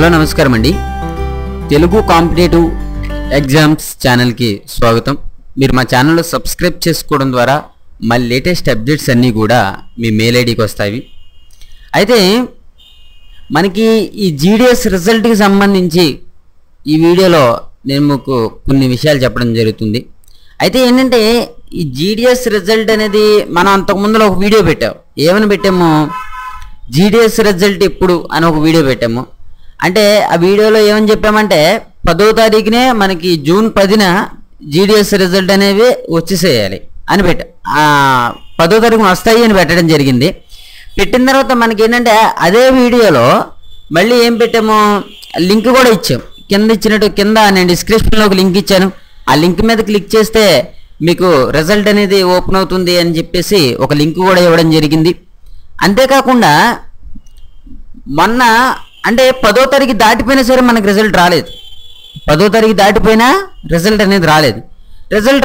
Hello నమస్కారం అండి. Telugu competitive exams ఛానల్కి స్వాగతం. మీరు మా ఛానల్లో సబ్స్క్రైబ్ చేసుకోవడం ద్వారా మా లేటెస్ట్ అప్డేట్స్ అన్నీ కూడా మీ మెయిల్ ఐడికి వస్తాయి. అయితే మనకి ఈ జీడిఎస్ రిజల్ట్కి సంబంధించి ఈ వీడియోలో నేను మీకు కొన్ని విషయాలు చెప్పడం జరుగుతుంది. అయితే ఏంటంటే ఈ జీడిఎస్ రిజల్ట్ అనేది మనం అంతకుముందులో ఒక వీడియో పెట్టాము. ఏమని పెట్టాము? జీడిఎస్ రిజల్ట్ ఎప్పుడు అని ఒక వీడియో పెట్టాము. అంటే ఆ వీడియోలో ఏమని చెప్పామంటే 10వ తారీఖునే మనకి జూన్ 10న జీడిఎస్ రిజల్ట్ అనేవి వచ్చేసేయాలి అని 10వ తారీఖున వస్తాయి అని పెట్టడం జరిగింది. పెట్టిన తర్వాత మనకి ఏంటంటే అదే వీడియోలో మళ్ళీ ఏం పెట్టాము, లింక్ కూడా ఇచ్చాం. కింద నేను డిస్క్రిప్షన్లో ఒక లింక్ ఇచ్చాను. ఆ లింక్ మీద క్లిక్ చేస్తే మీకు రిజల్ట్ అనేది ఓపెన్ అవుతుంది అని చెప్పేసి ఒక లింక్ కూడా ఇవ్వడం జరిగింది. అంతేకాకుండా మొన్న అంటే 10వ తారీఖు దాటిపోయినా సరే మనకు రిజల్ట్ రాలేదు. 10వ తారీఖు దాటిపోయినా రిజల్ట్ అనేది రాలేదు. రిజల్ట్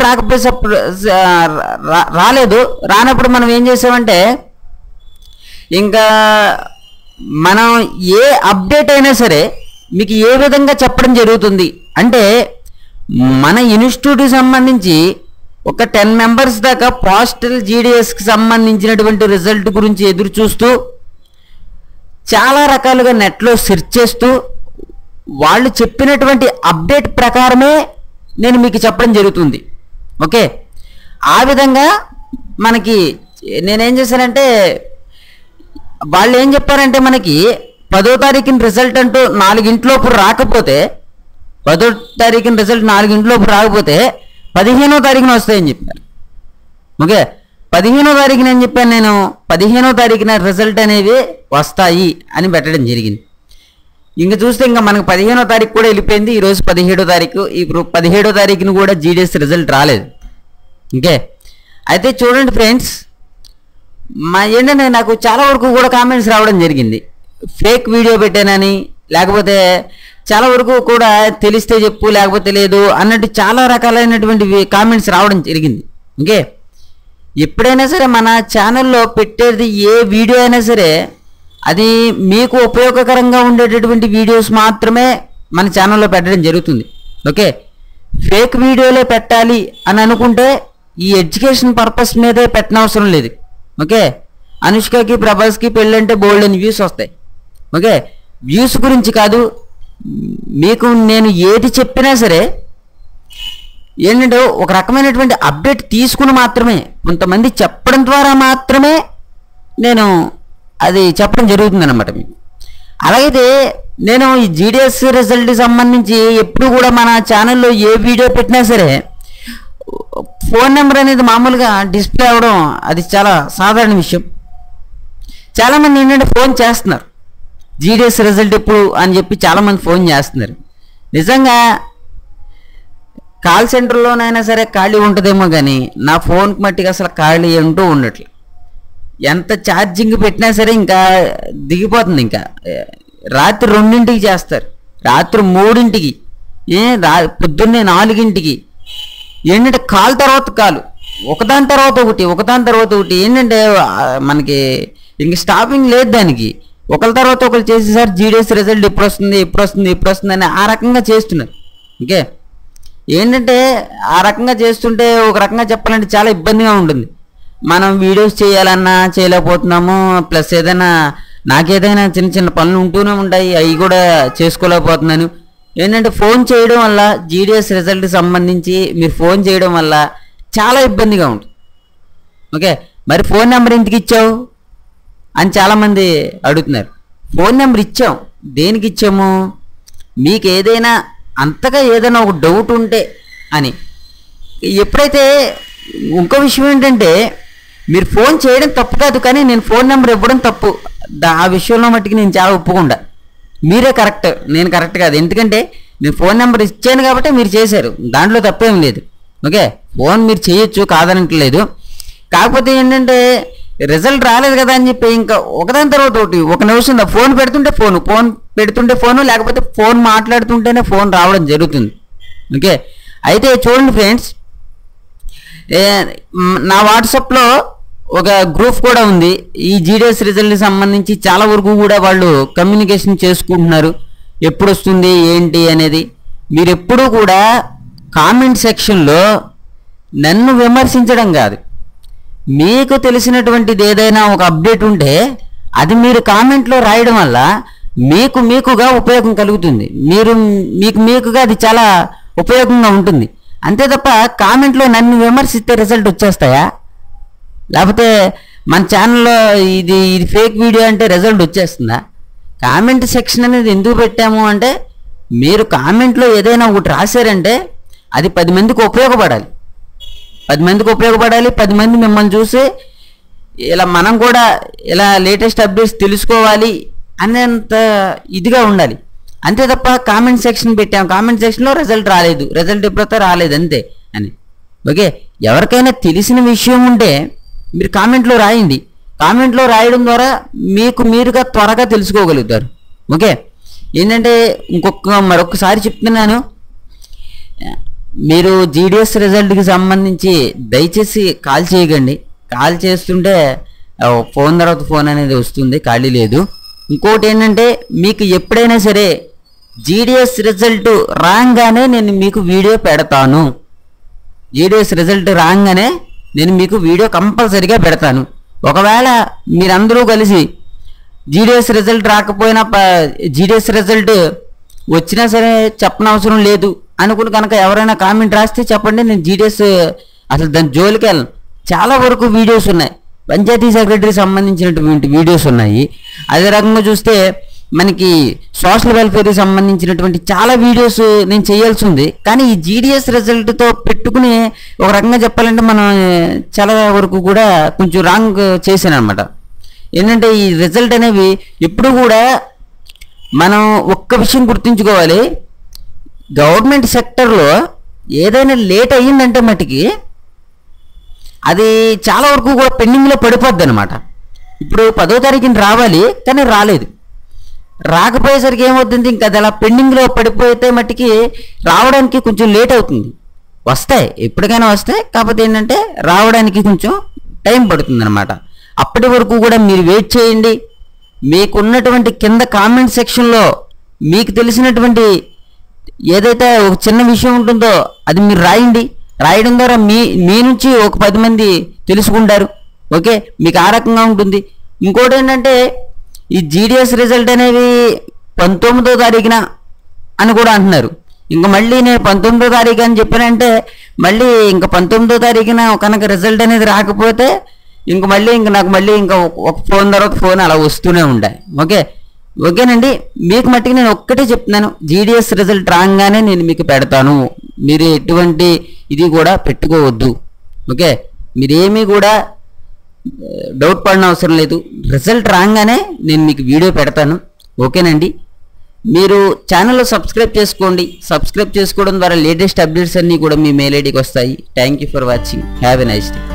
రానప్పుడు మనం ఏం చేసామంటే ఇంకా మనం ఏ అప్డేట్ అయినా సరే మీకు ఏ విధంగా చెప్పడం జరుగుతుంది అంటే మన ఇన్స్టిట్యూట్కి సంబంధించి ఒక 10 మెంబర్స్ దాకా పోస్టల్ జీడిఎస్కి సంబంధించినటువంటి రిజల్ట్ గురించి ఎదురు చూస్తూ చాలా రకాలుగా నెట్లో సెర్చ్ చేస్తూ వాళ్ళు చెప్పినటువంటి అప్డేట్ ప్రకారమే నేను మీకు చెప్పడం జరుగుతుంది. ఓకే, ఆ విధంగా మనకి నేనేం చేశానంటే వాళ్ళు ఏం చెప్పారంటే మనకి 10వ తారీఖున రిజల్ట్ అంటూ 4 గంటలలోపు రాకపోతే 10వ తారీఖున రిజల్ట్ 4 గంటలలోపు రాకపోతే 15వ తారీఖున వస్తాయని చెప్పారు. ఓకే, 15వ తారీఖున ఏం చెప్పాను నేను, 15వ తారీఖున రిజల్ట్ అనేవి వస్తాయి అని పెట్టడం జరిగింది. ఇంకా చూస్తే ఇంకా మనకు 15వ తారీఖు కూడా వెళ్ళిపోయింది. ఈరోజు 17వ తారీఖు. ఇప్పుడు 17వ తారీఖున కూడా జీడిఎస్ రిజల్ట్ రాలేదు. ఓకే, అయితే చూడండి ఫ్రెండ్స్, ఏంటంటే నాకు చాలా వరకు కూడా కామెంట్స్ రావడం జరిగింది. ఫేక్ వీడియో పెట్టానని, లేకపోతే చాలా వరకు కూడా తెలిస్తే చెప్పు లేకపోతే లేదు అన్నట్టు చాలా రకాలైనటువంటి కామెంట్స్ రావడం జరిగింది. ఓకే, ఎప్పుడైనా సరే మన ఛానల్లో పెట్టేది ఏ వీడియో అయినా సరే అది మీకు ఉపయోగకరంగా ఉండేటటువంటి వీడియోస్ మాత్రమే మన ఛానల్లో పెట్టడం జరుగుతుంది. ఓకే, ఫేక్ వీడియోలే పెట్టాలి అని అనుకుంటే ఈ ఎడ్యుకేషన్ పర్పస్ మీదే పెట్టనవసరం లేదు. ఓకే, అనుష్కకి ప్రభాస్కి పెళ్ళంటే బోల్డ్ అని వ్యూస్ వస్తాయి. ఓకే, వ్యూస్ గురించి కాదు, మీకు నేను ఏది చెప్పినా సరే ఏంటంటే ఒక రకమైనటువంటి అప్డేట్ తీసుకుని మాత్రమే, కొంతమంది చెప్పడం ద్వారా మాత్రమే నేను అది చెప్పడం జరుగుతుంది అన్నమాట మీకు. అలాగైతే నేను ఈ జీడిఎస్ రిజల్ట్కి సంబంధించి ఎప్పుడు కూడా మన ఛానల్లో ఏ వీడియో పెట్టినా సరే ఫోన్ నెంబర్ అనేది మామూలుగా డిస్ప్లే అవ్వడం అది చాలా సాధారణ విషయం. చాలామంది ఏంటంటే ఫోన్ చేస్తున్నారు, జీడిఎస్ రిజల్ట్ ఎప్పుడు అని చెప్పి చాలామంది ఫోన్ చేస్తున్నారు. నిజంగా కాల్ సెంటర్లోనైనా సరే ఖాళీ ఉంటుందేమో కానీ నా ఫోన్కి మట్టికి అసలు ఖాళీ అంటూ ఉండట్లేదు. ఎంత ఛార్జింగ్ పెట్టినా సరే ఇంకా దిగిపోతుంది. ఇంకా రాత్రి 2ంటికి చేస్తారు, రాత్రి 3ంటికి, పొద్దున్నే 4ంటికి. ఏంటంటే కాల్ తర్వాత కాలు, ఒకదాని తర్వాత ఒకటి ఏంటంటే మనకి ఇంక స్టాపింగ్ లేదు దానికి. ఒకరి తర్వాత ఒకరు చేసేసారి జీడిఎస్ రిజల్ట్ ఎప్పుడు వస్తుంది అని ఆ రకంగా చేస్తున్నారు. ఓకే, ఏంటంటే ఆ రకంగా చేస్తుంటే ఒక రకంగా చెప్పాలంటే చాలా ఇబ్బందిగా ఉంటుంది. మనం వీడియోస్ చేయాలన్నా చేయలేకపోతున్నాము, ప్లస్ నాకేదైనా చిన్న చిన్న పనులు ఉంటూనే ఉంటాయి, అవి కూడా చేసుకోలేకపోతున్నాను. ఏంటంటే ఫోన్ చేయడం వల్ల జీడిఎస్ రిజల్ట్కి సంబంధించి మీరు ఫోన్ చేయడం వల్ల చాలా ఇబ్బందిగా ఉంటుంది. ఓకే, మరి ఫోన్ నెంబర్ ఎందుకు ఇచ్చావు అని చాలామంది అడుగుతున్నారు. ఫోన్ నెంబర్ ఇచ్చాం, దేనికి ఇచ్చాము, మీకు ఏదైనా అంతగా ఏదైనా ఒక డౌట్ ఉంటే అని. ఎప్పుడైతే ఇంకో విషయం ఏంటంటే మీరు ఫోన్ చేయడం తప్పు కాదు, కానీ నేను ఫోన్ నెంబర్ ఇవ్వడం తప్పు. ఆ విషయంలో మట్టుకు నేను చాలా ఒప్పుకుండా, మీరే కరెక్ట్, నేను కరెక్ట్ కాదు. ఎందుకంటే నేను ఫోన్ నెంబర్ ఇచ్చాను కాబట్టి మీరు చేశారు, దాంట్లో తప్పేం లేదు. ఓకే, ఫోన్ మీరు చేయొచ్చు, కాదనట్లేదు. కాకపోతే ఏంటంటే రిజల్ట్ రాలేదు కదా అని చెప్పి ఇంకా ఒకదాని తర్వాత ఒకటి, ఒక నిమిషం ఫోన్ పెడుతుంటే ఫోను లేకపోతే ఫోన్ మాట్లాడుతుంటేనే ఫోన్ రావడం జరుగుతుంది. ఓకే, అయితే చూడండి ఫ్రెండ్స్, నా వాట్సాప్లో ఒక గ్రూప్ కూడా ఉంది. ఈ జీడిఎస్ రిజల్ట్కి సంబంధించి చాలా వరకు కూడా వాళ్ళు కమ్యూనికేషన్ చేసుకుంటున్నారు. ఎప్పుడు వస్తుంది ఏంటి అనేది. మీరు ఎప్పుడూ కూడా కామెంట్ సెక్షన్లో నన్ను విమర్శించడం కాదు, మీకు తెలిసినటువంటిది ఏదైనా ఒక అప్డేట్ ఉంటే అది మీరు కామెంట్లో రాయడం వల్ల మీకుగా ఉపయోగం కలుగుతుంది, మీకుగా అది చాలా ఉపయోగంగా ఉంటుంది. అంతే తప్ప కామెంట్లో నన్ను విమర్శిస్తే రిజల్ట్ వచ్చేస్తాయా? లేకపోతే మన ఛానల్లో ఇది ఫేక్ వీడియో అంటే రిజల్ట్ వచ్చేస్తుందా? కామెంట్ సెక్షన్ అనేది ఎందుకు పెట్టాము అంటే, మీరు కామెంట్లో ఏదైనా ఒకటి రాశారంటే అది 10 మందికి ఉపయోగపడాలి, 10 మంది మిమ్మల్ని చూసి ఇలా మనం కూడా ఇలా లేటెస్ట్ అప్డేట్స్ తెలుసుకోవాలి అనేంత ఇదిగా ఉండాలి. అంతే తప్ప కామెంట్ సెక్షన్ పెట్టాము, కామెంట్ సెక్షన్లో రిజల్ట్ ఎప్పుడైతే రాలేదు అంతే అని. ఓకే, ఎవరికైనా తెలిసిన విషయం ఉంటే మీరు కామెంట్లో రాయండి, కామెంట్లో రాయడం ద్వారా మీరుగా త్వరగా తెలుసుకోగలుగుతారు. ఓకే, ఏంటంటే మరొకసారి చెప్తున్నాను, మీరు జీడిఎస్ రిజల్ట్కి సంబంధించి దయచేసి కాల్ చేయకండి. కాల్ చేస్తుంటే ఫోన్ తర్వాత ఫోన్ అనేది వస్తుంది, ఖాళీ లేదు. ఇంకోటి ఏంటంటే, మీకు ఎప్పుడైనా సరే జీడిఎస్ రిజల్ట్ రాగానే నేను మీకు వీడియో పెడతాను, జీడిఎస్ రిజల్ట్ రాగానే నేను మీకు వీడియో కంపల్సరీగా పెడతాను. ఒకవేళ మీరందరూ కలిసి జీడిఎస్ రిజల్ట్ రాకపోయినా జీడిఎస్ రిజల్ట్ వచ్చినా సరే చెప్పనవసరం లేదు అనుకుని కనుక ఎవరైనా కామెంట్ రాస్తే చెప్పండి, నేను జీడిఎస్ అసలు దాని జోలికి వెళ్ళను. చాలా వరకు వీడియోస్ ఉన్నాయి, పంచాయతీ సెక్రటరీ సంబంధించినటువంటి వీడియోస్ ఉన్నాయి. అదే రకంగా చూస్తే మనకి సోషల్ వెల్ఫేర్కి సంబంధించినటువంటి చాలా వీడియోస్ నేను చేయాల్సి ఉంది. కానీ ఈ జీడిఎస్ రిజల్ట్తో పెట్టుకుని ఒక రకంగా చెప్పాలంటే మనం చాలా వరకు కూడా కొంచెం రాంగ్ చేశాను అనమాట. ఏంటంటే ఈ రిజల్ట్ అనేవి ఎప్పుడు కూడా మనం ఒక్క విషయం గుర్తుంచుకోవాలి, గవర్నమెంట్ సెక్టర్లో ఏదైనా లేట్ అయ్యిందంటే మటుకి అది చాలా వరకు కూడా పెండింగ్లో పడిపోద్ది అనమాట. ఇప్పుడు 10వ తారీఖున రావాలి కానీ రాలేదు, రాకపోయేసరికి ఏమవుతుంది, ఇంకా అది అలా పెండింగ్లో పడిపోతే మట్టికి రావడానికి కొంచెం లేట్ అవుతుంది. వస్తాయి, ఎప్పటికైనా వస్తాయి, కాకపోతే ఏంటంటే రావడానికి కొంచెం టైం పడుతుంది అనమాట. అప్పటి వరకు కూడా మీరు వెయిట్ చేయండి. మీకున్నటువంటి కింద కామెంట్ సెక్షన్లో మీకు తెలిసినటువంటి ఏదైతే ఒక చిన్న విషయం ఉంటుందో అది మీరు రాయండి. రాయడం ద్వారా మీ నుంచి ఒక 10 మంది తెలుసుకుంటారు. ఓకే, మీకు ఆ రకంగా ఉంటుంది. ఇంకోటి ఏంటంటే, ఈ జీడిఎస్ రిజల్ట్ అనేవి 19వ తారీఖున అని కూడా అంటున్నారు. ఇంకా మళ్ళీ నేను 19వ తారీఖు అని చెప్పానంటే మళ్ళీ ఇంకా 19వ తారీఖున కనుక రిజల్ట్ అనేది రాకపోతే నాకు మళ్ళీ ఒక ఫోన్ తర్వాత ఫోన్ అలా వస్తూనే ఉంటాయి. ఓకేనండి, మీకు మట్టికి నేను ఒక్కటే చెప్తున్నాను, జీడిఎస్ రిజల్ట్ రాగానే నేను మీకు పెడతాను, మీరు ఎటువంటి ఇది కూడా పెట్టుకోవద్దు. ఓకే, మీరేమీ కూడా డౌట్ పడిన అవసరం లేదు, రిజల్ట్ రాగానే నేను మీకు వీడియో పెడతాను. ఓకేనండి, మీరు ఛానల్లో సబ్స్క్రైబ్ చేసుకోండి. సబ్స్క్రైబ్ చేసుకోవడం ద్వారా లేటెస్ట్ అప్డేట్స్ అన్నీ కూడా మీ మెయిల్ ఐడికి వస్తాయి. Thank you for watching. Have a nice day.